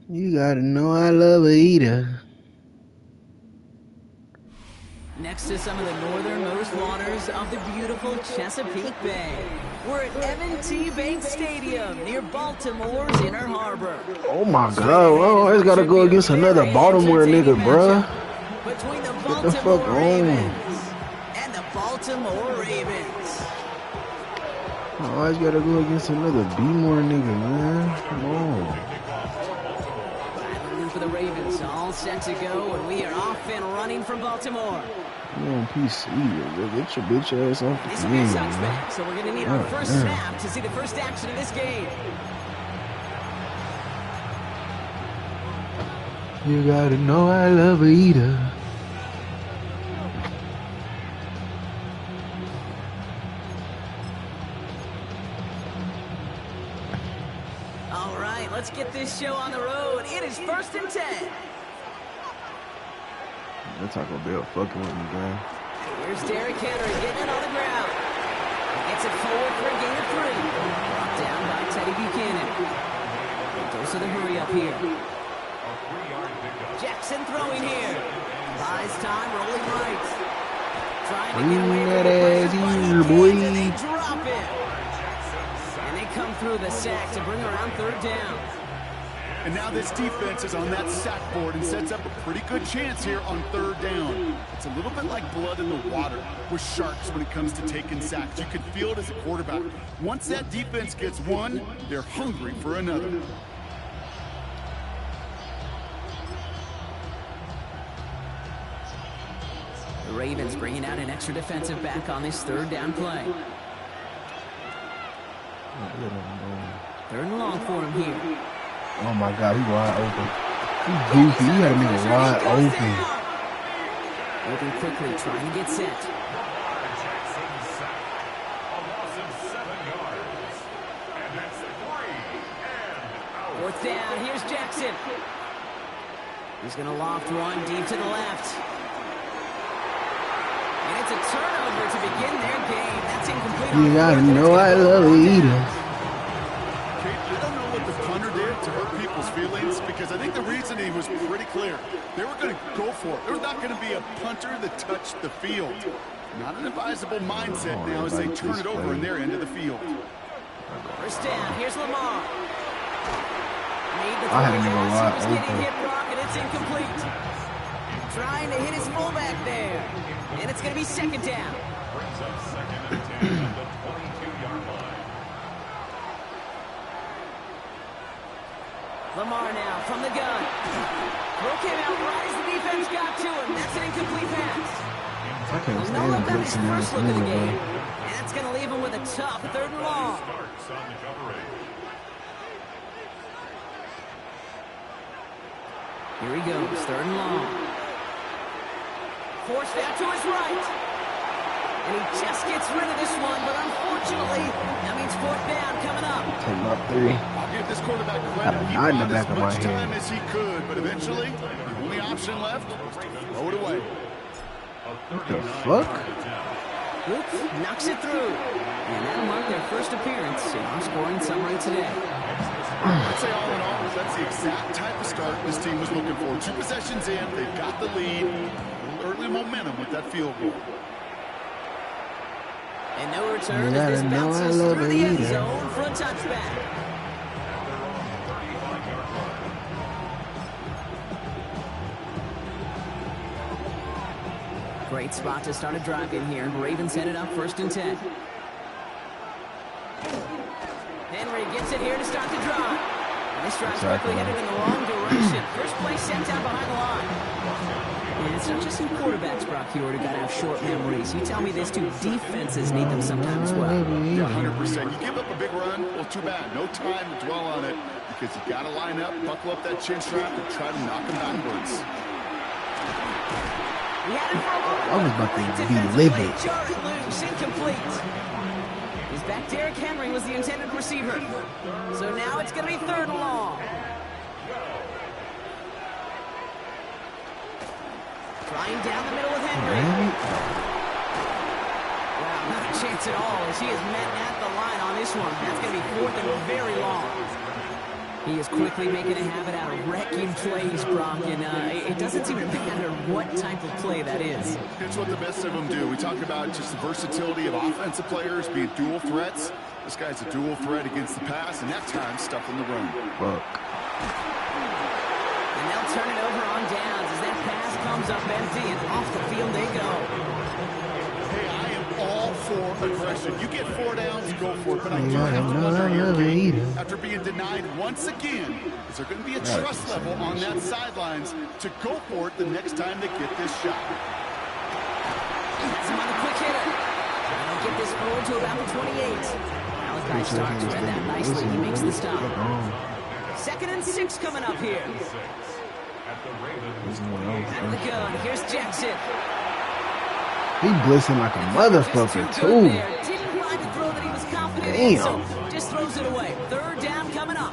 You gotta know I love a eater. Next to some of the northernmost waters of the beautiful Chesapeake Bay, we're at M&T Bank Stadium near Baltimore's Inner Harbor. Oh my God! Oh, I just gotta go against another Baltimore nigga, bruh. Between the Get the fuck Baltimore on. Ravens and the Baltimore Ravens. Oh, I just gotta go against another B-more nigga, man. Come on. Battling for the Ravens, all set to go, and we are off and running from Baltimore. You on PC, bro. Get your bitch ass off This the will be a game, touchback, man. so we're going to need our first snap to see the first action of this game. You gotta know I love a eater. All right, let's get this show on the road. It is 1st and 10. That Taco Bell fucking with me, man. Here's Derrick Henry getting it on the ground. Gets it forward for a gain of 3. Brought down by Teddy Buchanan. Goes to the hurry up here. Jackson throwing here. Buys time, rolling right. Trying to get away from the pressure, but he can't, and they drop it. And they come through the sack to bring around 3rd down. And now this defense is on that sack board and sets up a pretty good chance here on 3rd down. It's a little bit like blood in the water with sharks when it comes to taking sacks. You can feel it as a quarterback. Once that defense gets one, they're hungry for another. The Ravens bringing out an extra defensive back on this 3rd down play. 3rd and long for him here. Oh my God, he wide open. He goofy. He had a nigga wide open. Moving quickly, trying to get set. Fourth down, here's Jackson. He's going to loft one deep to the left. And it's a turnover to begin their game. That's incomplete. You gotta know I love a eater. Feelings, because I think the reasoning was pretty clear. They were going to go for it. There's not going to be a punter that touched the field. Not an advisable mindset now as they turn it over in their end of the field. First down, here's Lamar. I had a nigga wide open. Hit block and it's incomplete. Trying to hit his fullback there. And it's going to be 2nd down. Lamar now from the gun. Throw came out right as the defense got to him. That's an incomplete pass. I can't No stand look the on his blitzing first look of the anyway. game. And that's going to leave him with a tough 3rd and long. Here he goes, 3rd and long. Forced out to his right. And he just gets rid of this one, but unfortunately, that means 4th down coming up. Take my 3. I'll give this quarterback Got credit. a He knot in the bought back as of my much time head. as he could, but eventually, the only option left was to throw it away. What the fuck? Luke knocks it through. And that'll mark their first appearance in our scoring summary today. I'd say all in all, that's the exact type of start this team was looking for. 2 possessions in, they've got the lead. A little early momentum with that field goal. And no return as this bounces through the end zone for a touchback. Great spot to start a drive in here. Ravens headed up 1st and 10. Henry gets it here to start the drive. And this drive's quickly headed in the wrong direction. First play sent out behind the line. And it's not just some quarterbacks, Brock Hewitt, who got to have short memories. You tell me these 2 defenses need them sometimes as well. Yeah, 100%. You give up a big run, well, too bad. No time to dwell on it because you got to line up, buckle up that chin strap, and try to knock them backwards. I was about to be livid. Loose, incomplete. He's back. Derrick Henry was the intended receiver. So now it's going to be 3rd and long. Trying down the middle with Henry. Wow, not a chance at all as he is met at the line on this one. That's going to be 4th and very long. He is quickly making a habit out of wrecking plays, Brock, and it doesn't seem to matter what type of play that is. It's what the best of them do. We talk about just the versatility of offensive players being dual threats. This guy's a dual threat against the pass, and that time stuffing the run. Fuck. And they'll turn it over on downs as that pass comes up empty, and off the field they go. Hey, I am all for aggression. You get 4 downs, go for it. But I do Yeah, have to no, wonder I here, love Jake, it. after being denied once again, is there going to be a trust level on that sidelines to go for it the next time they get this shot? Has him on the quick hitter. They'll get this forward to about the 28. Malachi Starks read that nicely. He makes the stop. 2nd and 6 coming up here. Out of the gun. Here's Jackson. He blitzing like a motherfucker, too. Didn't find a throw that he was confident in, so just throws it away. 3rd down coming up.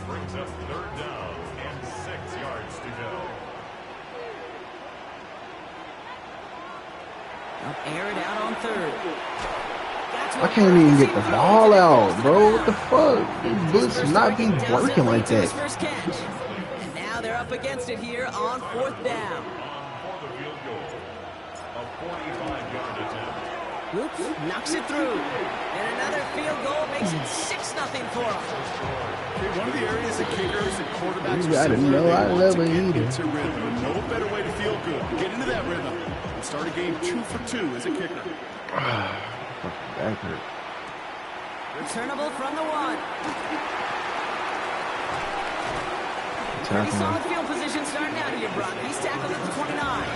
Brings up 3rd down and 6 yards to go. Air it out on 3rd. I can't even get the ball out, bro. What the fuck? This blitz not be working like that. First catch. And now they're up against it here on 4th down. For the field goal, a 45-yard attempt. Whoops, knocks it through. And another field goal makes it 6-0 for them. One of the areas that kickers and quarterbacks You gotta know I love it either. into rhythm. No better way to feel good. Get into that rhythm and start a game 2 for 2 as a kicker. Fucking back hurt. Returnable from the 1. Pretty Tackle solid him. field position starting out here, Brock. He's tackled at the 29.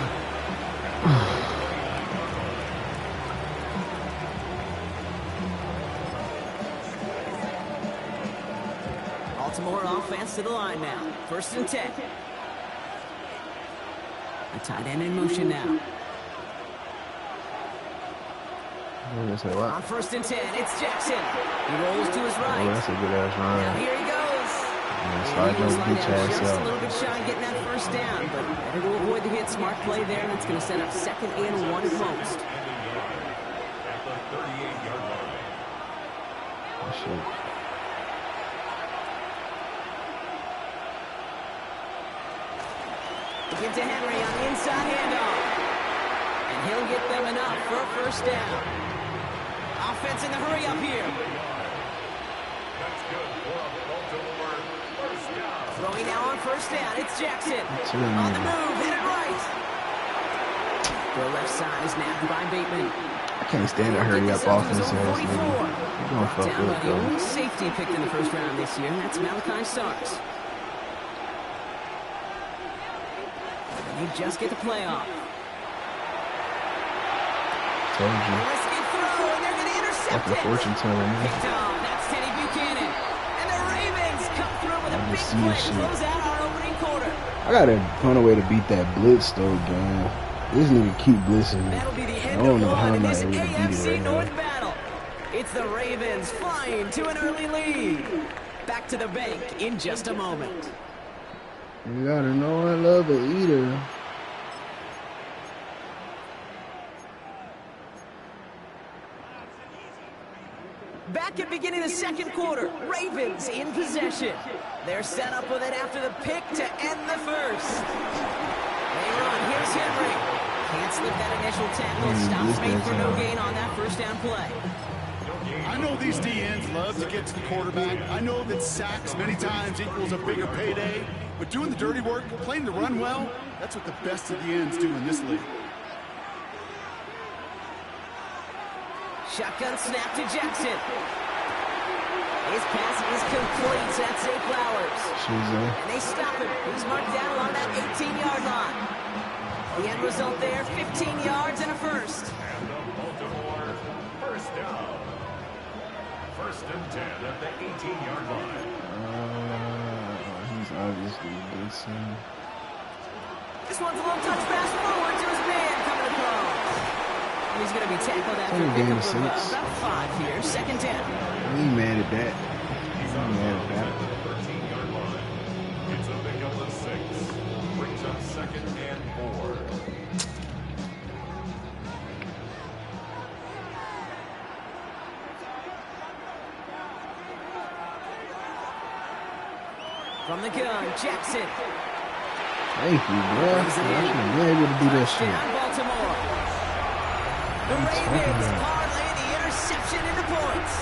Baltimore offense to the line now. 1st and 10. A tight end in motion now. I'm gonna say what? On 1st and 10, it's Jackson. He rolls to his Oh, right. that's a good ass Now run. here he goes. Yeah, slide your bitch ass Just a out. little bit shy of getting that 1st down, but better to avoid the hit. Smart play there, and that's going to set up 2nd and 1 at most. At the 38-yard line. Oh, shit. Give to Henry on the inside handoff. And he'll get them enough for a 1st down. Offense in the hurry up here. That's good for a Baltimore 1st down. Throwing now on 1st down. It's Jackson. Two in On the there. move. Hit it right. The left side is nabbed by Bateman. I can't stand a hurry up offense ass nigga. You're gonna fuck Down by up, the bro. only safety picked in the 1st round this year, and that's Malachi Starks. And they just get the play off. Told you. Risky throw, and they're going to intercept Fucking it. fortune teller, man. Picked off. That's Teddy Buchanan. And the Ravens come through with a I big just see play this to shit. close out our opening quarter. I gotta find a way to beat that blitz though, gang. This nigga keep blitzing. That'll be the I end don't of know how one in I'm not this able to beat it AFC right North now. battle. It's the Ravens flying to an early lead. Back to the bank in just a moment. You gotta know I love a eater. Back at beginning of the 2nd quarter, Ravens in possession. They're set up with it after the pick to end the 1st. They run. Here's Henry. Can't slip that initial tackle. Stops made for no gain on that 1st down play. I know these DNs love to get to the quarterback. I know that sacks many times equals a bigger payday. But doing the dirty work, playing the run well, that's what the best of the ends do in this league. Shotgun snap to Jackson. His pass is complete. That's Zay Flowers. And they stop him. He's marked down along that 18-yard line. The end result there, 15 yards and a 1st. And the Baltimore 1st down. 1st and 10 at the 18-yard line. He's obviously blitzing. This one's a little touch pass forward to his man coming across. He's going to be tackled after a pickup of about 5 here. 2nd down. I ain't mad at that. He's on the 13-yard line. It's a pickup of 6. Brings up 2nd and 4. From the gun, Jackson. Thank you, bro. I should have been able to do that shit. Down Baltimore. The Ravens parlay the interception into points.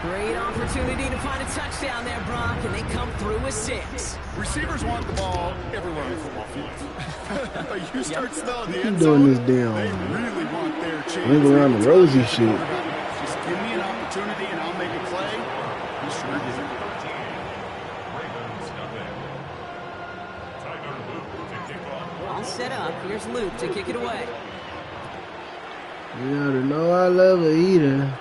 Great opportunity to find a touchdown there, Brock, and they come through with 6. Receivers want the ball everywhere on the football field. But you start smelling the Keep end doing zone, this damn they really want their chance. ring around the rosy shit. Just give me an opportunity and I'll make a play. You sure did. All set up. Here's Luke to kick it away. You ought to know I love a eater.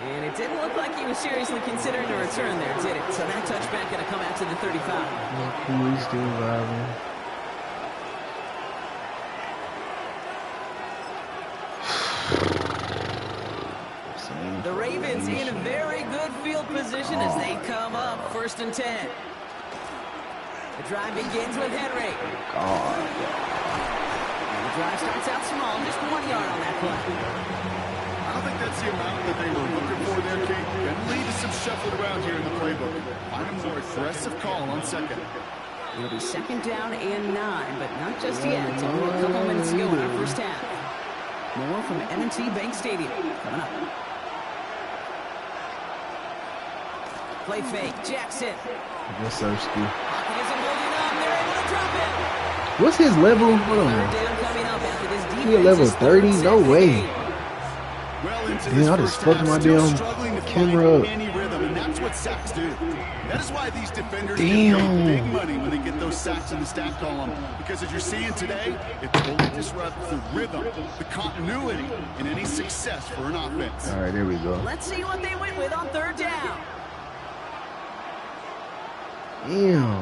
And it didn't look like he was seriously considering a return there, did it? So that touchback going to come out to the 35. He's still vibing. The Ravens in a very good field position as they come up 1st and 10. The drive begins with Henry. And the drive starts out small, just 1 yard on that play. I don't think that's the amount that they were looking for there, Kate. Can lead to some shuffling around here in the playbook. Find a more aggressive call on 2nd. It'll be 2nd down and 9, but not just yet. Only a couple minutes ago in our first half. More from M&T Bank Stadium coming up. Play fake, Jackson. What's up, Ski? Pocket isn't holding up. They're able to drop it. What's his level? Hold on. Third down coming up after this defense. He a level is 30? No way. Well into Damn, this I just first fucked half, my still damn struggling to camera find up. any rhythm, and that's what sacks do. That is why these defenders get Damn. paid big money when they get those sacks in the stat column. Because as you're seeing today, it totally disrupts the rhythm, the continuity, and any success for an offense. All right, there we go. Let's see what they went with on 3rd down. Damn.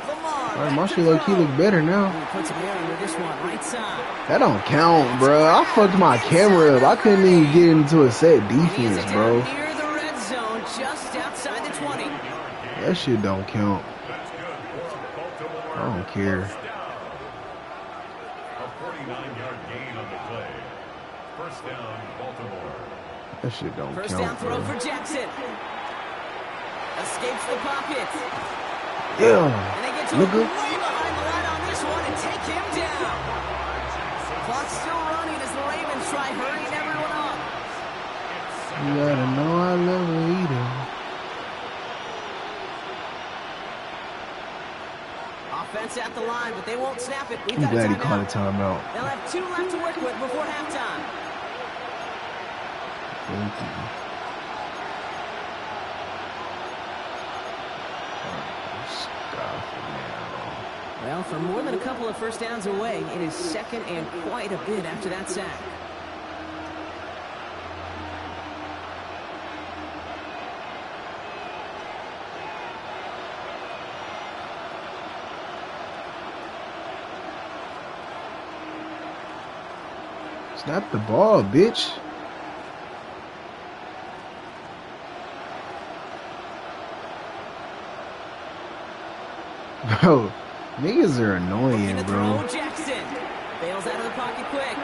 Lamar. All right, my shit low-key look better now. Puts him there with this one, right side. That don't count, bro. I fucked my camera up. I couldn't even get into a set defense, bro. Near the red zone, just outside the 20. That shit don't count. I don't care. A 49-yard gain on the play. 1st down, Baltimore. That shit don't First down count, throw bro. for Jackson. Escapes the pocket. Yeah. And they get to Nigga. way behind the line on this one and take him down. Clock's still running as the Ravens try hurrying everyone up. You gotta know I love a eater. Offense at the line, but they won't snap it. We've I'm got a glad he caught a timeout. timeout. They'll have 2 left to work with before halftime. Thank you. Well, for more than a couple of first downs away, it is 2nd and quite a bit after that sack. Snap the ball, bitch. Bro, niggas are annoying, bro. Jackson bails out of the pocket quick.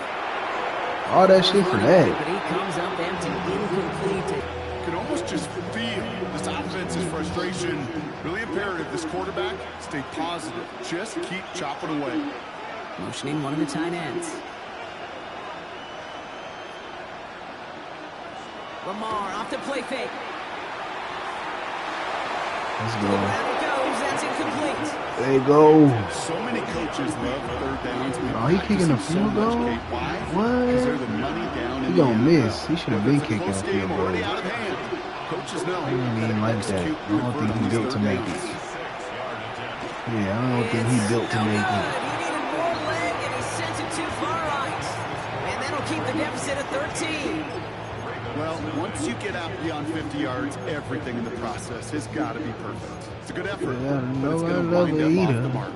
All that shit for that. But he comes up empty, incomplete. You can almost just feel this offense's frustration. Really imperative, this quarterback, stay positive. Just keep chopping away. Motioning one of the tight ends. Lamar off to play fake. Let's go. Around it goes. That's incomplete. There you go. So many coaches love 3rd downs. Oh, he kicking a field goal? Why? What? Because they're the money down. He gonna miss. He should have been kicking a Close game field goal. already out of hand. Coaches know. He ain't even like that. I don't think he built to make it. Yeah, I don't think he built to make it. He needed more leg, and he sent it too far right. And that'll keep the deficit at 13. Well, once you get out beyond 50 yards, everything in the process has got to be perfect. It's a good effort, Yeah, but it's no, going I to love wind a up off eater. the mark.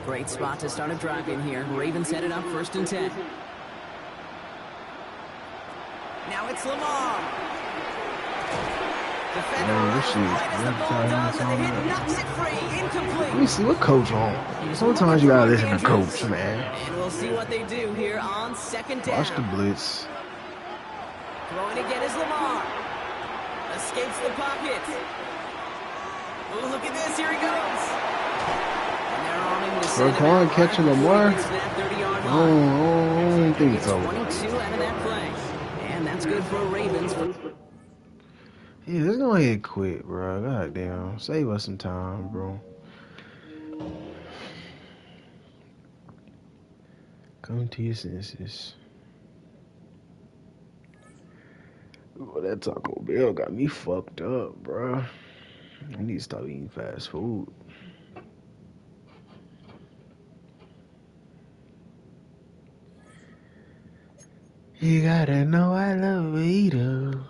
Great spot to start a drive in here. Ravens headed up 1st and 10. Now it's Lamar. Defender Man, this runs shit, right as the every ball time does, it's and the on hit there. knocks it free. Incomplete. Let me see what coach on. Sometimes you gotta listen to coach, man. And we'll see what they do here on 2nd down. Watch the blitz. Throwing again is Lamar. Escapes the pocket. Oh, look at this. Here he goes. And they're on him to send him out catching Lamar. right before he gets to that 30-yard I line. don't think Gets so. 22 out of that play. And that's good for Ravens. Yeah, let's go ahead and quit, bro. God damn. Save us some time, bro. Come to your senses. Oh, that Taco Bell got me fucked up, bro. I need to stop eating fast food. You gotta know I love burrito.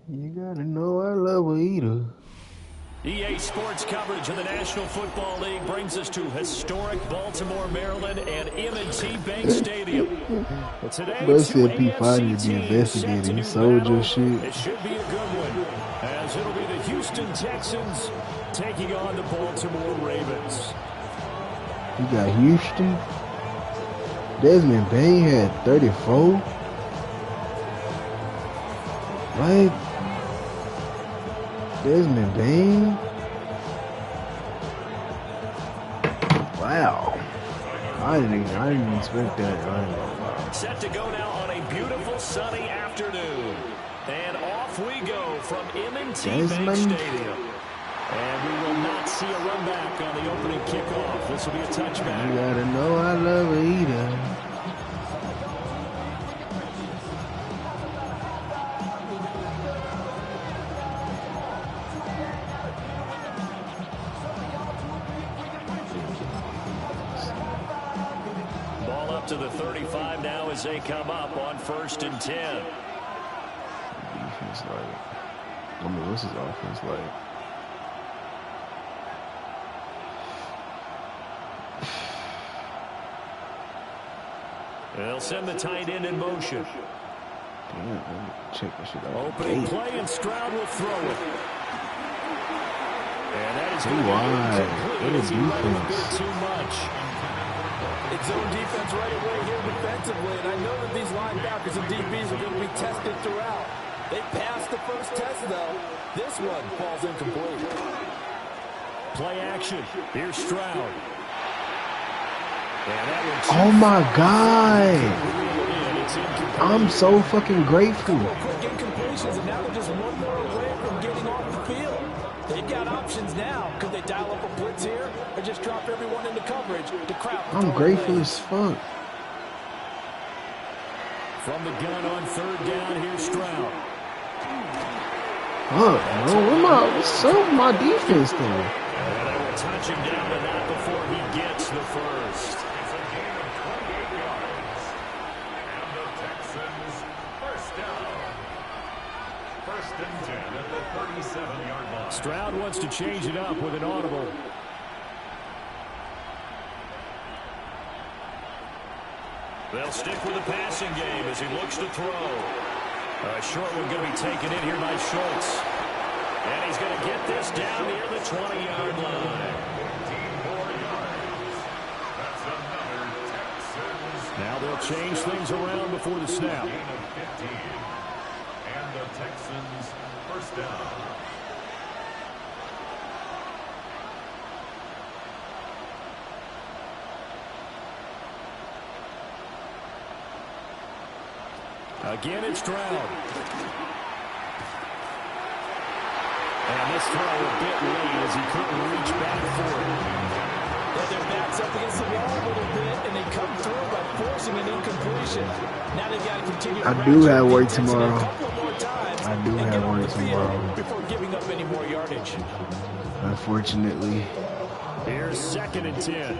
You gotta know I love burrito. EA Sports coverage of the National Football League brings us to historic Baltimore, Maryland, and M&T Bank Stadium. Well, today, Bro two said P5 AFC need to be teams set to investigating do soldier battle. shit. It should be a good one, as it'll be the Houston Texans taking on the Baltimore Ravens. You got Houston. Desmond Bain had 34. What? Desmond Bain? Wow. I didn't expect that. I ain't gonna lie. Set to go now on a beautiful sunny afternoon. And off we go from M&T Bank Desmond. Stadium. And we will not see a run back on the opening kickoff. This will be a touchback. You gotta know I love burrito. To the 35 now as they come up on 1st and 10. Defense like, I mean, what's his offense like? They'll send the tight end in motion. Damn, let me check this shit out. Opening play, and Stroud will throw it. And that is Too wide. What a defense. Too much. It's zone defense right away here defensively, and I know that these linebackers and DBs are going to be tested throughout. They passed the first test, though. This one falls incomplete. Play action. Here's Stroud. Oh my God! I'm so fucking grateful. Quick incompletions, and now they're just one more away from getting off the field. They've got options now. Could they dial up a blitz here or just drop everyone into coverage? The crowd. I'm grateful as fuck. From the gun on 3rd down, here's Stroud. Fuck, bro. What's up with my defense though? And they will touch him down to that before he gets the first. It's a gain of 28 yards. And the Texans, first down. 1st and 10 at the 37-yard line. Stroud wants to change it up with an audible. They'll stick with the passing game as he looks to throw. A short one going to be taken in here by Schultz. And he's going to get this down near the 20-yard line. 14 yards. That's another Texans. Now they'll change things around before the snap. Gain of 15. And the Texans, first down. Again, it's Stroud. And this throw a bit late as he couldn't reach back for it. Well, their backs up against the wall a little bit, and they come through by forcing an incompletion. Now they've got to continue to I do have work ratchet tomorrow. a couple more times I do and have get on work the field tomorrow. before giving up any more yardage. Unfortunately. Here's 2nd and 10.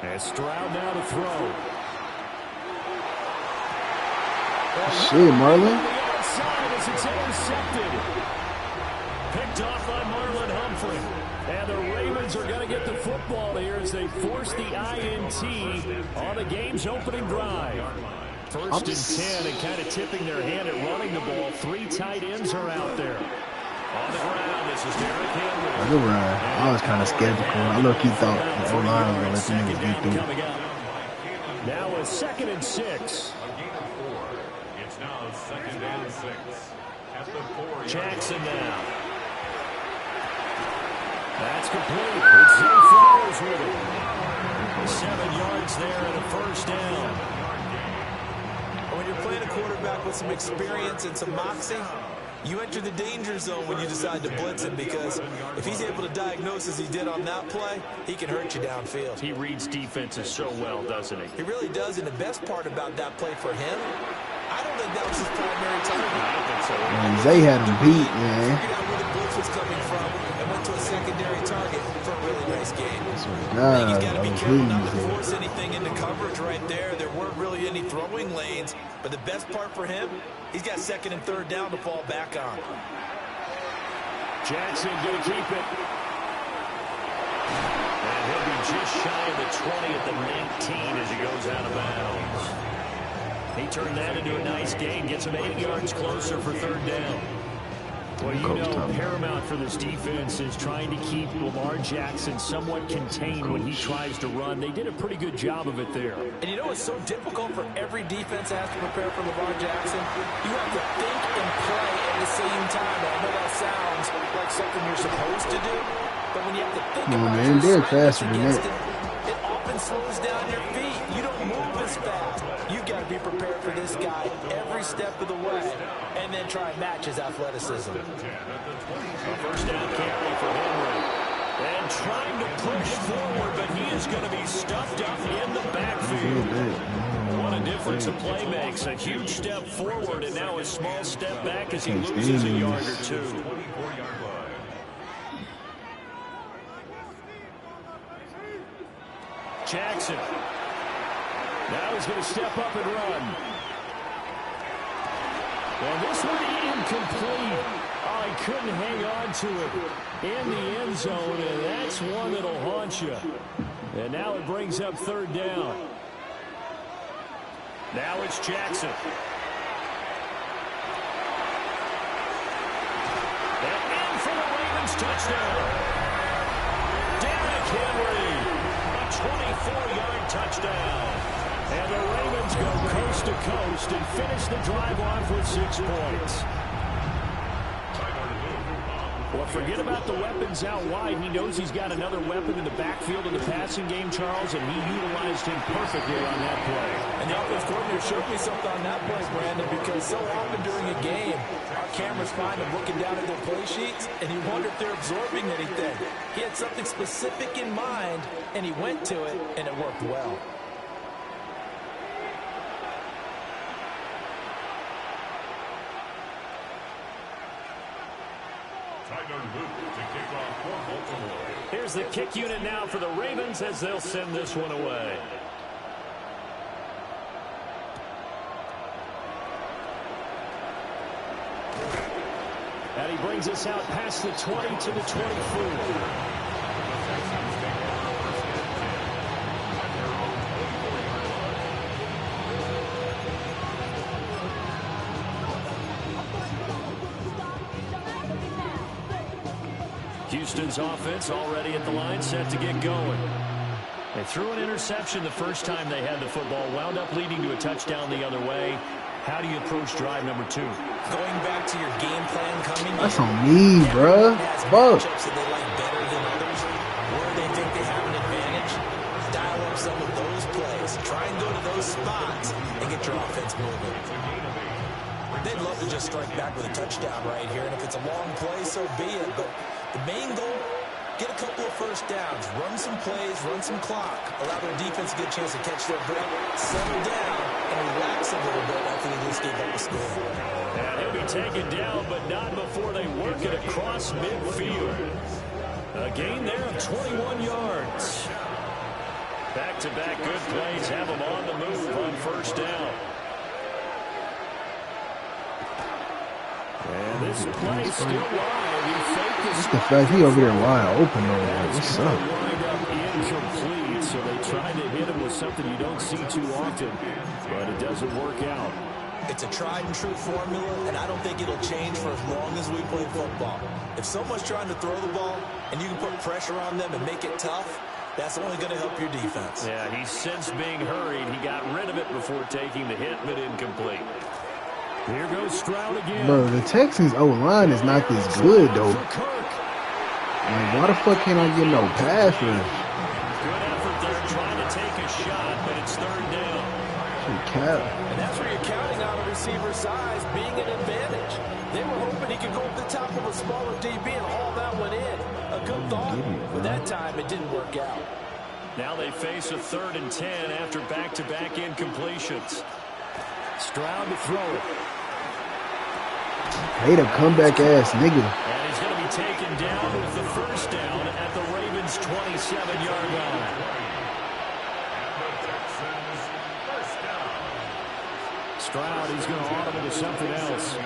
And Stroud now to throw. Shit, Marlon. Outside as it's forced the INT on the game's opening drive. First and 10, and kind of tipping their hand at running the ball. 3 tight ends are out there. On the ground, this is Derrick Henry. Good run. I was kind of skeptical. I look-key thought the O-line was going to let the niggas get through. Now a 2nd and 6. It's now 2nd and 6. At the 4. Jackson now. That's complete. It's Zay Flowers with it. 7 yards there and a first down. When you're playing a quarterback with some experience and some moxie, you enter the danger zone when you decide to blitz him, because if he's able to diagnose as he did on that play, he can hurt you downfield. He reads defenses so well, doesn't he? He really does, and the best part about that play for him, I don't think that was his primary target. I don't think so. Man, Zay had him beat, man. Figured out where the blitz was coming from and went to a secondary target for a really nice game. God, He's got to be that was careful not to huge. force anything into coverage right there. There weren't really any throwing lanes, but the best part for him, he's got 2nd and 3rd down to fall back on. Jackson going to keep it. And he'll be just shy of the 20 at the 19 as he goes out of bounds. He turned that into a nice gain, gets him 8 yards closer for 3rd down. Well, you know, paramount for this defense is trying to keep Lamar Jackson somewhat contained when he tries to run. They did a pretty good job of it there. And you know it's so difficult for every defense that has to prepare for Lamar Jackson? You have to think and play at the same time. And I know that sounds like something you're supposed to do, but when you have to think about man, they're faster than against that. it often slows down your feet. You don't move as fast. You've got to be prepared for this guy every step of the way, and then try and match his athleticism. A first down carry for Henry. And trying to push forward, but he is going to be stuffed up in the backfield. What a difference a play makes. A huge step forward and now a small step back as he loses a yard or two. Jackson. Now he's going to step up and run. Well, this one incomplete. Oh, he couldn't hang on to it in the end zone, and that's one that'll haunt you. And now it brings up 3rd down. Now it's Jackson. And in for the Ravens touchdown. Derrick Henry, a 24-yard touchdown. And the Ravens go coast to coast and finish the drive off with 6 points. Well, forget about the weapons out wide. He knows he's got another weapon in the backfield in the passing game, Charles, and he utilized him perfectly on that play. And the offensive coordinator showed me something on that play, Brandon, because so often during a game, our cameras find them looking down at their play sheets, and you wonder if they're absorbing anything. He had something specific in mind, and he went to it, and it worked well. Here's the kick unit now for the Ravens as they'll send this one away. And he brings us out past the 20 to the 24. Houston's offense already at the line, set to get going. They threw an interception the first time they had the football, wound up leading to a touchdown the other way. How do you approach drive number 2? Going back to your game plan coming. That's on me, bruh. Fuck. That they like better than others, where they think they have an advantage. Dial up some of those plays. Try and go to those spots and get your offense moving. They'd love to just strike back with a touchdown right here, and if it's a long play, so be it. But the main goal, get a couple of first downs, run some plays, run some clock, allow their defense to get a chance to catch their breath, settle down, and relax a little bit after they just gave up the score. And he'll be taken down, but not before they work it across midfield. A gain there of 21 yards. Back-to-back good plays have them on the move on first down. And this play still wide. He faked Just the fact he over there wide open though. Like, what's up? Incomplete. trying to hit him with something you don't see too often, but it doesn't work out. It's a tried and true formula, and I don't think it'll change for as long as we play football. If someone's trying to throw the ball and you can put pressure on them and make it tough, that's only going to help your defense. Yeah, he's since being hurried. He got rid of it before taking the hit, but incomplete. Here goes Stroud again. Bro, the Texans' O-line is not this good, though. Like, why the fuck can't I get no pass rush? Good effort there, trying to take a shot, but it's third down. And that's where you're counting on a receiver's size being an advantage. They were hoping he could go up the top of a smaller DB and haul that one in. A good thought, but that time it didn't work out. Now they face a 3rd and 10 after back-to-back incompletions. Stroud to throw it. Hate a comeback-ass nigga. And he's going to be taken down with the first down at the Ravens' 27-yard line. Stroud, he's going to audible to something else.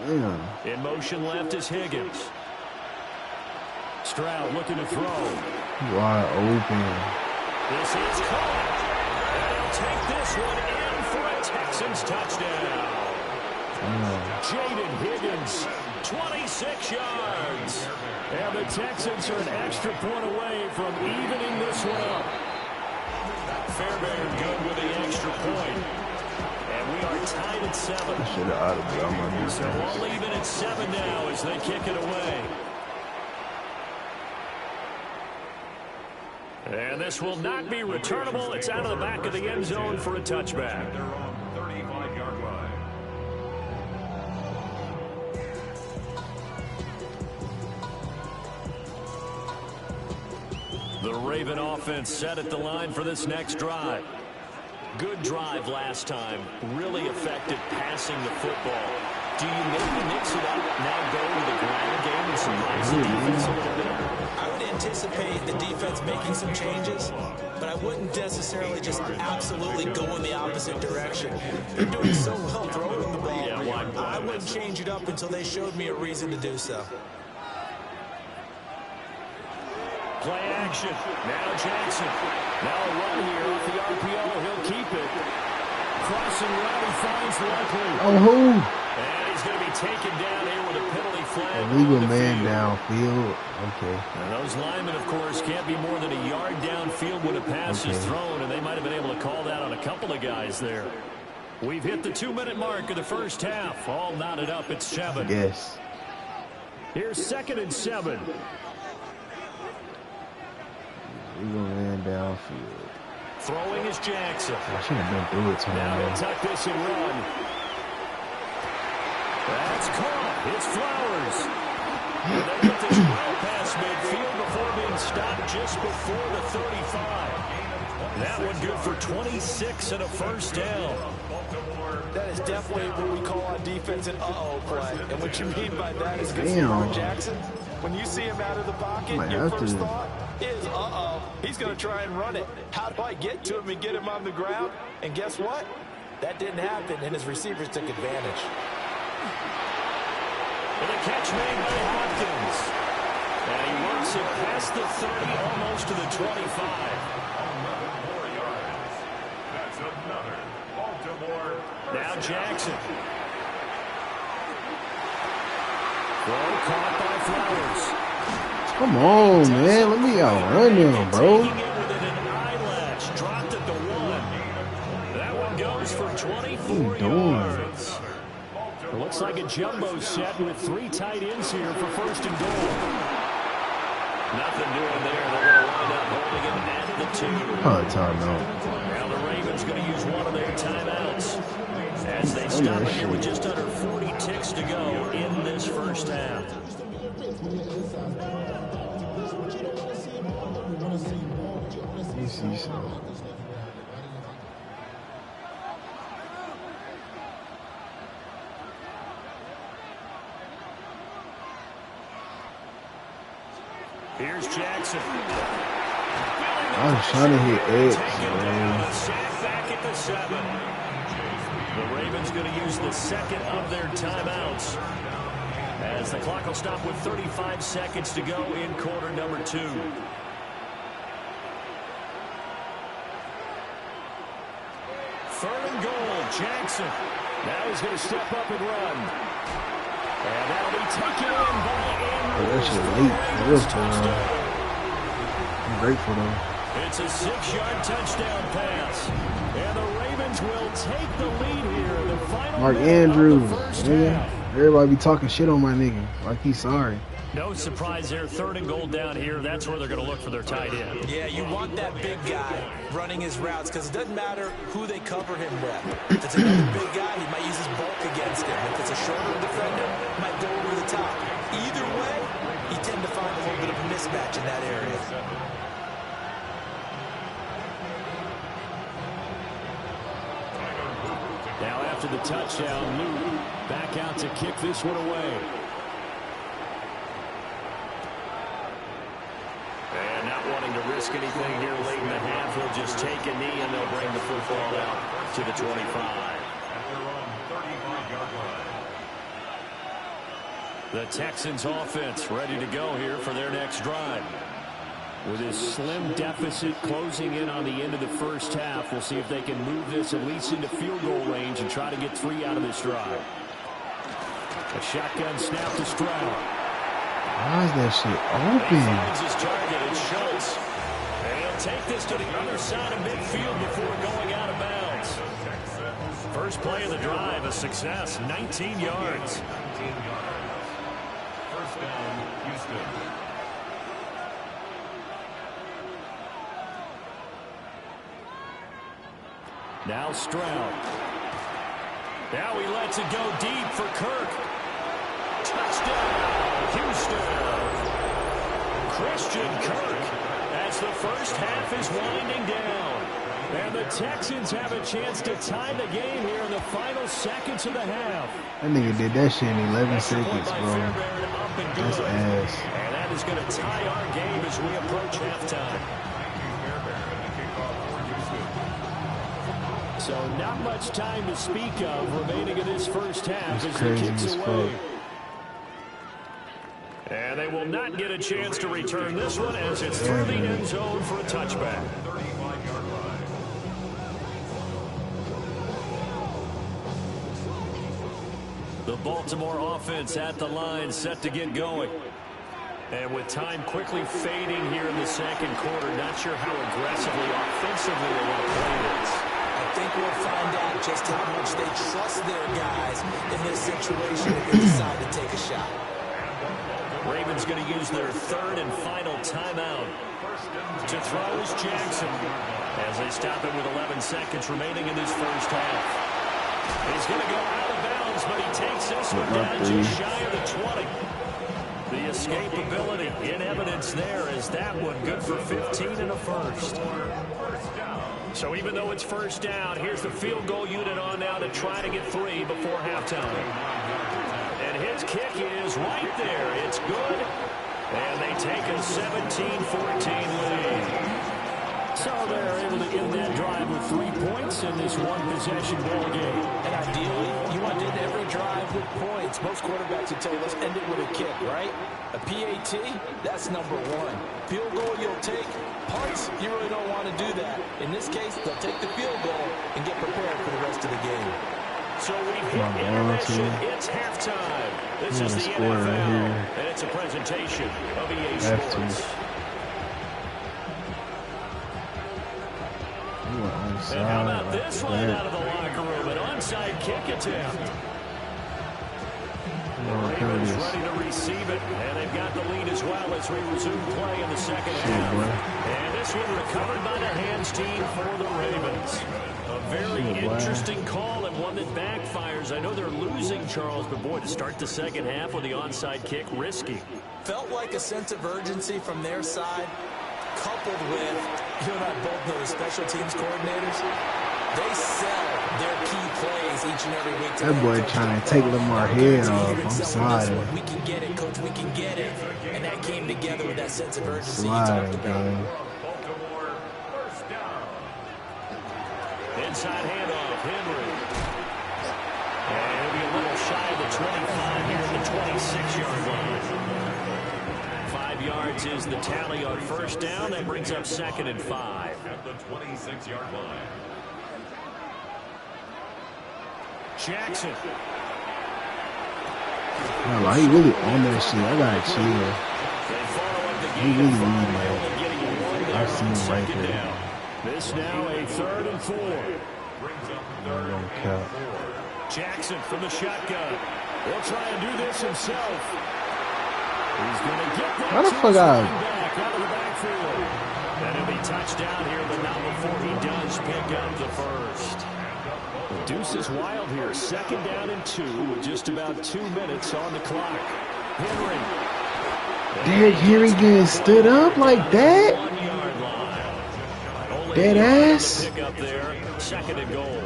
Damn. In motion left is Higgins. Stroud looking to throw. Wide open. This is caught. And he'll take this one in for a Texans touchdown. Jaden Higgins, 26 yards. And the Texans are an extra point away from evening this one up. Fairbairn good with the extra point. And we are tied at 7. I should have audible on my So we'll leave it at 7 now as they kick it away. And this will not be returnable. It's out of the back of the end zone for a touchback. They're on 35-yard line. The Raven offense set at the line for this next drive. Good drive last time. Really effective passing the football. Do you maybe mix it up, now go to the ground game and surprise the defense a little bit? I would anticipate the defense making some changes, but I wouldn't necessarily just absolutely go in the opposite direction. They're doing so well throwing the ball. Yeah, I wouldn't change it up until they showed me a reason to do so. Play action. Now Jackson. Now a run here off the RPO. He'll keep it. Crossing route, he finds Likely. Oh, who? And he's going to be taken down here with a penalty flag. Illegal man downfield. Okay. And those linemen, of course, can't be more than a yard downfield when a pass is thrown, and they might have been able to call that on a couple of guys there. We've hit the 2-minute mark of the first half. All knotted up at 7. Yes. Here's 2nd and 7. Illegal man downfield. Throwing is Jackson. I should have been through it to him, Now they'll man. tuck this and run. That's caught. It's Flowers. And they get this well past midfield before being stopped just before the 35. That one good for 26 and a first down. That is definitely what we call on defense an uh-oh play. And what you mean by that is because Damn. Jackson, when you see him out of the pocket, Might your have first to. thought is, uh-oh, he's going to try and run it. How do I get to him and get him on the ground? And guess what? That didn't happen, and his receivers took advantage. And a catch made by Hopkins. And he works it past the 30, almost to the 25. 4 yards. That's another Baltimore. Now Jackson. Throw caught by Flowers. Come on, man. Let me outrun them, bro. Taking it with an eyelash. Dropped at the 1. That one goes for 24 yards. It looks like a jumbo set with 3 tight ends here for 1st and goal. Nothing doing there. They're going to wind up holding him at the 2. Oh, timeout. Now the Ravens going to use one of their timeouts as they stop it here with just under 40 ticks to go in this first half. You see some. Here's Jackson. I was trying to hit X, man. Sack back at the 7. The Ravens going to use the second of their timeouts. As the clock will stop with 35 seconds to go in quarter number 2. Third and goal, Jackson. Now he's going to step up and run. And that'll be taken in by Andrews. That shit late. Real touchdown. I'm grateful though. It's a 6-yard touchdown pass. And the Ravens will take the lead here in the final Mark minute Andrews. of the first Yeah. half. Everybody be talking shit on my nigga. Like he's sorry. No surprise there. Third and goal down here. That's where they're going to look for their tight end. Yeah, you want that big guy running his routes because it doesn't matter who they cover him with. If it's another big guy, he might use his bulk against him. If it's a shorter defender, he might go over the top. Either way, you tend to find a little bit of a mismatch in that area. Now after the touchdown, Luke back out to kick this one away. And not wanting to risk anything here late in the half, he'll just take a knee and they'll bring the football out to the 25. The Texans offense ready to go here for their next drive. With his slim deficit closing in on the end of the first half, we'll see if they can move this at least into field goal range and try to get 3 out of this drive. A shotgun snap to Stroud. Why is that shit He open? finds his target, it's Schultz. And he'll take this to the other side of midfield before going out of bounds. First play of the drive, a success, 19 yards. First down, Houston. Now Stroud. Now he lets it go deep for Kirk. Touchdown, Houston. Christian Kirk as the first half is winding down. And the Texans have a chance to tie the game here in the final seconds of the half. That nigga did that shit in 11 Extra seconds, point by bro. Fairbairn, up and That's good. ass. And that is going to tie our game as we approach halftime. So not much time to speak of remaining in this first half That's as he crazy kicks as away. fuck. And they will not get a chance to return this one as it's through the end zone for a touchback. The Baltimore offense at the line set to get going. And with time quickly fading here in the second quarter, not sure how aggressively offensively they want to play this. I think we'll find out just how much they trust their guys in this situation if they decide to take a shot. Ravens going to use their third and final timeout. To throw is Jackson as they stop it with 11 seconds remaining in this first half. He's going to go out of bounds, but he takes this one down just shy of the 20. The escapability in evidence there is that one good for 15 and a first. So even though it's first down, here's the field goal unit on now to try to get 3 before halftime. And his kick is right there. It's good. And they take a 17-14 lead. So they're able to end that drive with 3 points in this one-possession ball game. And ideally, you want to end every drive with points. Most quarterbacks would tell you, let's end it with a kick, right? A PAT, that's number 1. Field goal you'll take. Punts, you really don't want to do that. In this case, they'll take the field goal and get prepared for the rest of the game. So we've hit intermission. It's halftime. This is the NFL, and it's a presentation of EA Sports. And how about this one out of the locker room? An onside kick attempt. The Ravens ready to receive it, and they've got the lead as well as we resume play in the second half. And this one recovered by the hands team for the Ravens. A very interesting call and one that backfires. I know they're losing, Charles, but boy, to start the second half with the onside kick, risky. Felt like a sense of urgency from their side, coupled with, you and I both know the special teams coordinators. They sell their key plays each and every week. That boy trying to take Lamar head off. I'm sorry. We can get it, Coach. We can get it. And that came together with that sense of urgency you Slide, talked about. Baltimore, first down. Inside handoff, Henry. And it'll be a little shy of the 25 here at the 26-yard line. 5 yards is the tally on first down. That brings up 2nd and 5. At the 26-yard line. Jackson. No, like, he really on that shit. I gotta chill. He really lead, man. I've seen him right there. This now a 3rd and 4. I don't count. Jackson from the shotgun. He'll try and do this himself. He's going to get that. How the fuck back out of the backfield. And it'll be touchdown here, but not before he does pick up the first. Deuce is wild here. 2nd down and 2 with just about 2 minutes on the clock. Henry. Derrick Henry getting stood up like that? 1-yard line. Dead ass? Pick up there. 2nd and goal.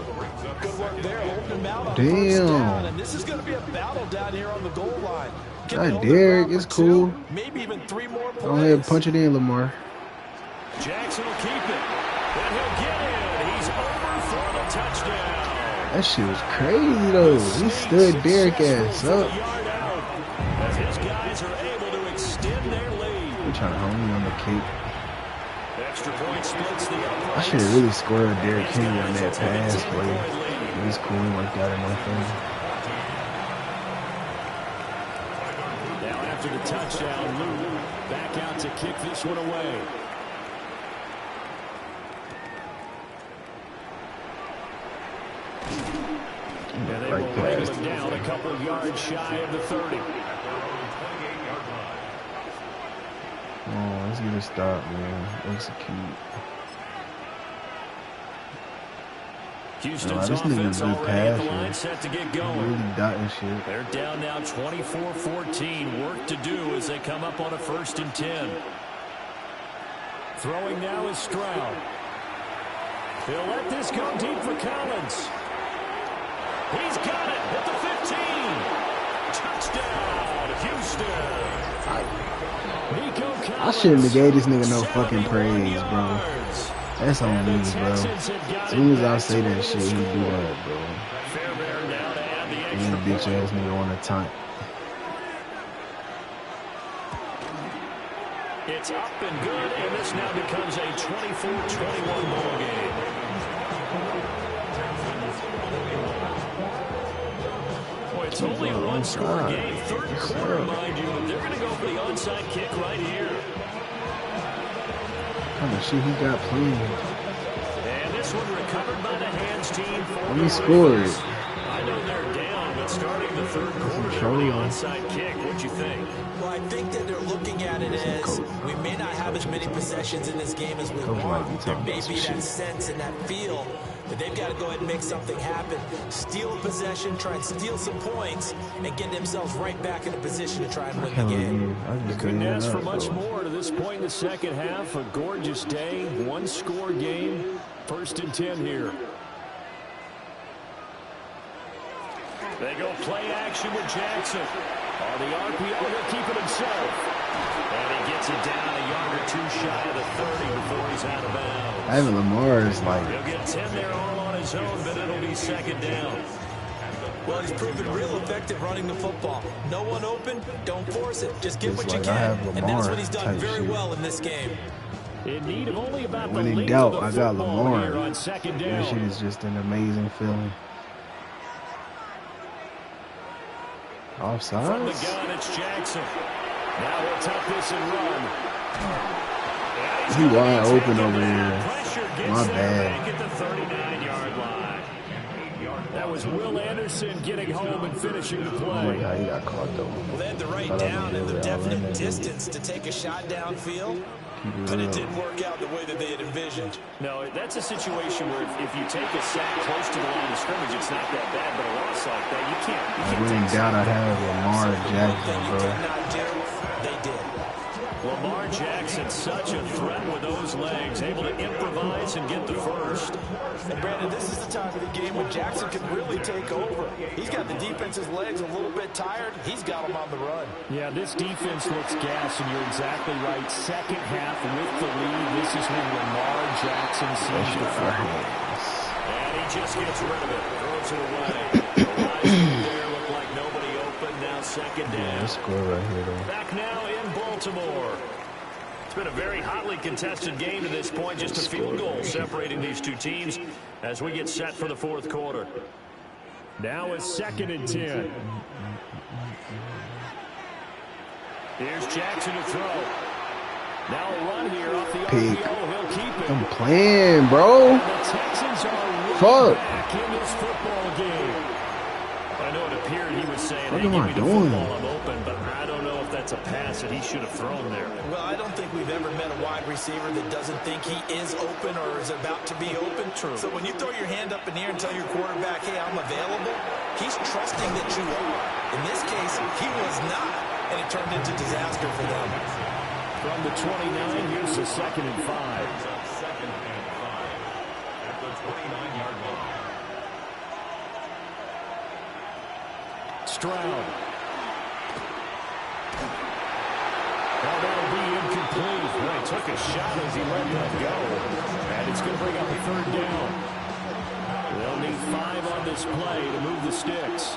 Good work there, holding him out on Damn. first down, and this is going to be a battle down here on the goal line. Can they God, hold it Derrick, down it's for cool. 2, maybe even 3 more plays. Go ahead, punch it in, Lamar. Jackson will keep it. And he'll get in. He's over for the touchdown. That shit was crazy, though. He stood Derrick ass up. As his guys are able to extend their lead. He trying to hold me on the kick. Extra point splits the uprights. I should have really scored Derrick Henry on that pass play. It was cool. He worked out in my thing. Now after the touchdown, Lou back out to kick this one away. And they will wrangle him down a couple of yards shy of the 30. Oh, let's get a stop, man. Execute. Houston's This offense nigga's good already at the line, passer. set to get He going. really dotting shit. They're down now 24-14. Work to do as they come up on a 1st and 10. Throwing now is Stroud. He'll let this go deep for Collins. He's got it at the 15. Touchdown, Houston. Nico Collins. I shouldn't have gave this nigga no fucking praise, bro. That's on me, bro. As soon as I say that shit, he do that, bro. Fairbairn now to add the He extra bitch point. ass nigga on the time. It's up and good, and this now becomes a 24-21 ball game. Boy, it's only a 1-score game. 3rd quarter, mind you, but they're going to go for the onside kick right here. What kind of shit he got playing? And this one recovered by the hands team. When he scored. I know they're down, but starting the 3rd quarter, the onside kick, what'd you think? Well, I think that they're looking at it as we may not have as many possessions in this game as we want. There may be that sense and that feel that they've got to go ahead and make something happen. Steal a possession, try and steal some points, and get themselves right back in a position to try and win the game. You couldn't ask for much more to this point in the 2nd half. A gorgeous day, 1-score game. 1st and 10 here. They go play action with Jackson. On the RPO, he'll keep it himself. And he gets it down a yard or 2 shy of the 30 before he's out of bounds. Ivan Lamar is like... He'll get 10 there all on his own, but it'll be 2nd down. Well, he's proven real effective running the football. No one open, don't force it. Just get what you like I can. have And that's what he's Lamar done type very shit. well in this game. In need of only about When the in length doubt, of the I got football Lamar. here on 2nd down. That shit is just an amazing feeling. Offsides? From the gun, it's Jackson. Now he'll tuck this and run. He wide open over here. My bad. At the 39-yard line. That was Will Anderson getting home and finishing the Oh my play. God, he got caught though. Well, they had the right down and the definite distance to take a shot downfield, but it didn't work out the way that they had envisioned. No, that's a situation where if you take a sack close to the line of scrimmage, it's not that bad, but a loss like that, you can't. When in doubt, I have Lamar Jackson, You bro. could not do, they did. Lamar Jackson, such a threat with those legs, able to improvise and get the first. And Brandon, this is the time of the game when Jackson can really take over. He's got the defense's legs a little bit tired. He's got them on the run. Yeah, this defense looks gassed, and you're exactly right. 2nd half with the lead. This is when Lamar Jackson sees the football. And he just gets rid of it. Throws it away. second down. Yeah, that's good right here, though. Back now in Baltimore. It's been a very hotly contested game to this point. Just a field goal separating these two teams as we get set for the fourth quarter. Now it's 2nd and 10. Here's Jackson to throw. Now a run here off the Pick. RPO. He'll keep it. I'm playing, bro. The Texans are right Fuck. back in this football game. I know it appeared he was saying, What hey, am give I me the doing? football, I'm open, but I don't know if that's a pass that he should have thrown there. Well, I don't think we've ever met a wide receiver that doesn't think he is open or is about to be open. True. So when you throw your hand up in the air and tell your quarterback, hey, I'm available, he's trusting that you are. In this case, he was not, and it turned into disaster for them. From the 29, here's the 2nd and 5. Second and 5 at the 29-yard line. Stroud. Well, that'll be incomplete. Well, he took a shot as he let that go. And it's going to bring up a 3rd down. They'll need 5 on this play to move the sticks.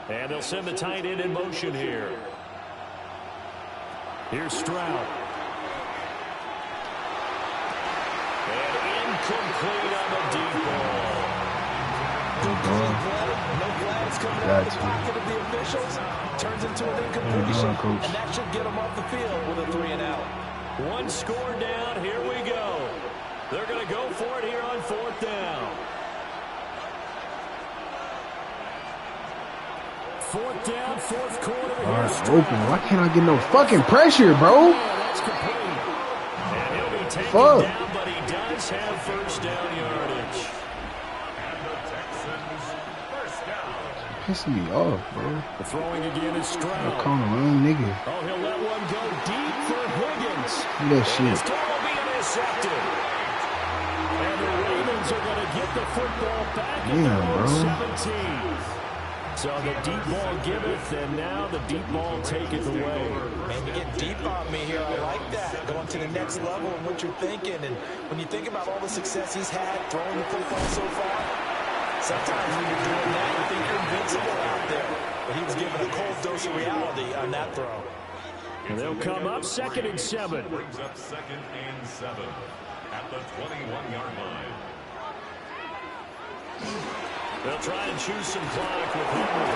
And they'll send the tight end in motion here. Here's Stroud. And incomplete on the deep ball. No flags coming out of the pocket of the officials. Turns into an incompletion, and that should get them off the field with a 3 and out. One score down. Here we go. They're going to go for it here on 4th down. 4th down, 4th quarter. All right, open. Why can't I get no fucking pressure, bro? That's complete. And he'll be taken Fuck. down, but he does have 1st down yardage. And the Texans, first down. Pissing me off, bro. The throwing again is I'm Stroud. calling the wrong nigga. Oh, he'll let one go deep for Higgins. Look at that And his shit. throw will be intercepted. And the Ravens are going to get the football back in their Damn, own bro. 17. So the deep ball giveth, and now the deep ball taketh away. Man, you get deep on me here. I like that. Going to the next level and what you're thinking. And when you think about all the success he's had throwing the football so far, sometimes when you're doing that, you think you're invincible out there. But he was given a cold dose of reality on that throw. And they'll come up 2nd and 7. Brings up 2nd and 7 at the 21-yard line. They'll try and choose some clock with Henry.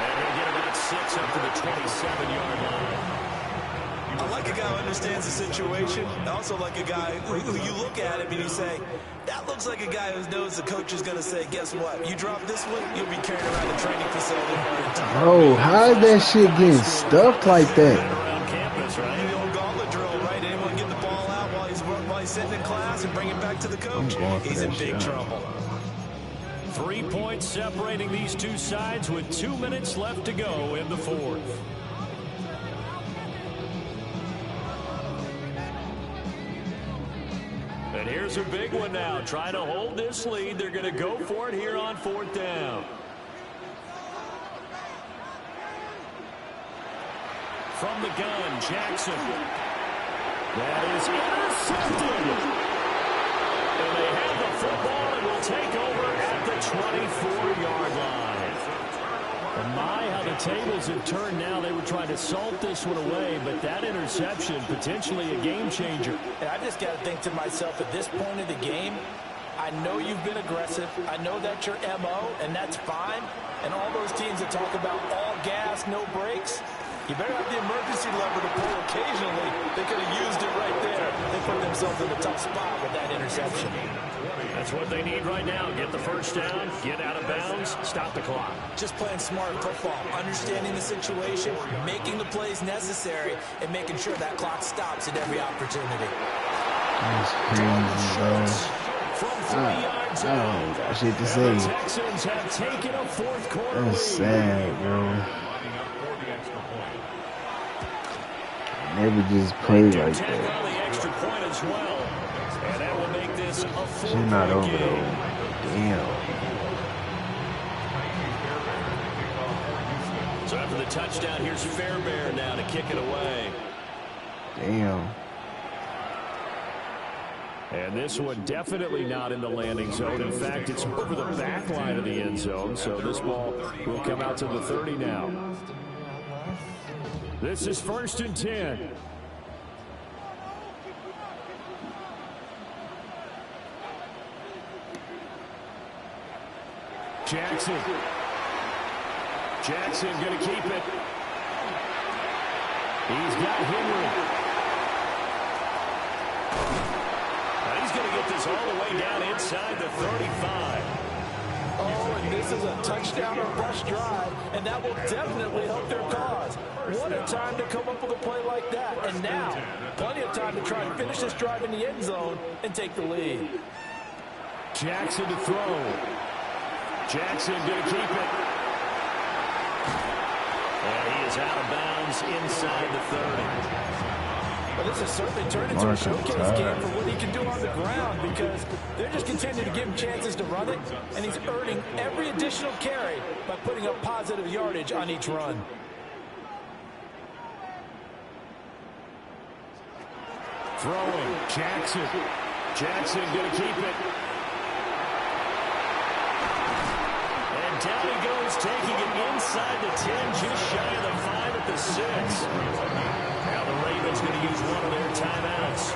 And he'll get about 6 up to the 27-yard line. I like a guy who understands the situation. I also like a guy who you look at him and you say, that looks like a guy who knows the coach is going to say, guess what? You drop this one, you'll be carrying around the training facility for your entire Bro, how is that shit getting stuffed like that? Around campus, right? The old gauntlet drill, right? Anyone get the ball out while he's sitting in class and bring it back to the coach? going for He's in that big shit. trouble. 3 points separating these two sides with 2 minutes left to go in the 4th. And here's a big one now. Trying to hold this lead. They're going to go for it here on 4th down. From the gun, Jackson. That is intercepted. And they have the football and will take over at the 24-yard line. And my, how the tables have turned now. They were trying to salt this one away, but that interception, potentially a game changer. And I just got to think to myself, at this point of the game, I know you've been aggressive. I know that's your MO, and that's fine. And all those teams that talk about all gas, no brakes, you better have the emergency lever to pull occasionally. They could have used it right there. They put themselves in a tough spot with that interception. That's what they need right now. Get the 1st down, get out of bounds, stop the clock. Just playing smart football, understanding the situation, making the plays necessary, and making sure that clock stops at every opportunity. That's crazy, bro. From 3 yards I out. don't got shit to And the say. Texans have taken a 4th quarter That's lead. sad, bro. Lining up for the extra point. Never just play Do like tack that. on the extra point as well. And that will make this a 4-point Shit not over game. though. Damn. So after the touchdown, here's Fairbairn now to kick it away. Damn. And this one definitely not in the landing zone. In fact, it's over the back line of the end zone. So this ball will come out to the 30 now. This is 1st and 10. Jackson going to keep it. He's got Henry. Now he's going to get this all the way down inside the 35. Oh, and this is a touchdown or bust drive, and that will definitely help their cause. What a time to come up with a play like that. And now, plenty of time to try and finish this drive in the end zone and take the lead. Jackson to throw. Jackson going to keep it. And he is out of bounds inside the 30. Well, this has certainly turned into a showcase game for what he can do on the ground, because they're just continuing to give him chances to run it, and he's earning every additional carry by putting up positive yardage on each run. Throwing, Jackson. Jackson going to keep it. And down he goes, taking it inside the 10, just shy of the 5 at the 6. Now the Ravens going to use one of their timeouts,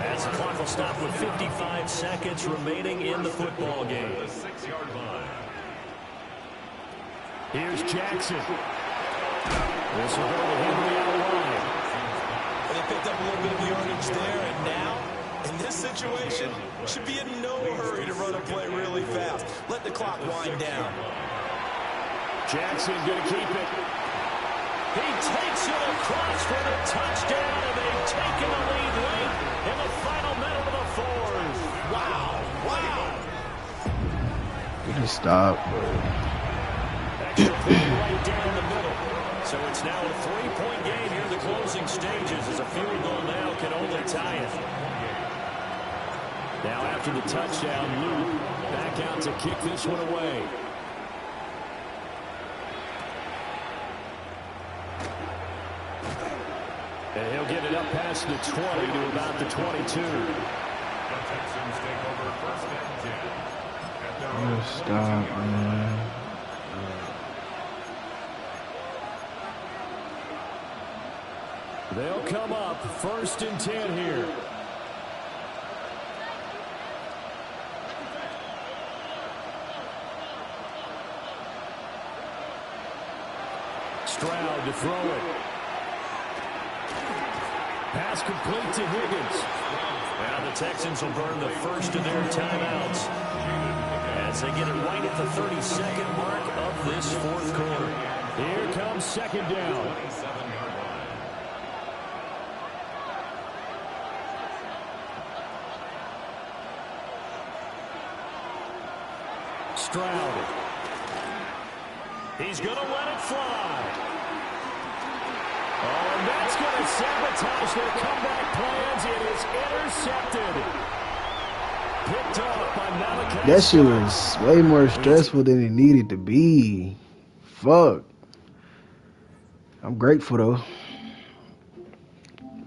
as the clock will stop with 55 seconds remaining in the football game. Here's Jackson. This will go to Henry out wide. They picked up a little bit of yardage there, and now, in this situation, should be in no hurry to run a play really fast. Let the clock wind down. Jackson going to keep it. He takes it across for the touchdown, and they've taken the lead late in the final minute of the fourth. Wow. Good stop. Extra point right down the middle. So it's now a 3-point game here in the closing stages, as a field goal now can only tie it. Now after the touchdown, Luke back out to kick this one away. And he'll get it up past the 20 to about the 22. Good stop, man. They'll come up 1st and 10 here. Stroud to throw it. Pass complete to Higgins. Now the Texans will burn the first of their timeouts as they get it right at the 32nd mark of this fourth quarter. Here comes 2nd down. Stroud. He's going to let it fly. Oh, and that's going to sabotage their comeback plans. It is intercepted. Picked off by Malachi. That shit was way more stressful than it needed to be. Fuck. I'm grateful, though.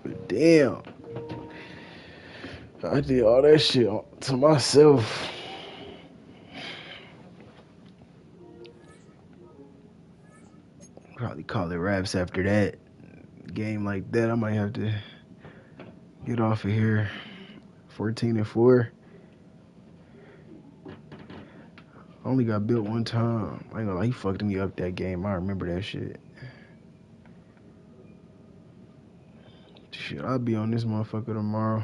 But damn. I did all that shit to myself. Probably call it wraps after that. Game like that, I might have to get off of here. 14-4. Only got built one time. I ain't gonna lie, he fucked me up that game. I remember that shit. Shit, I'll be on this motherfucker tomorrow.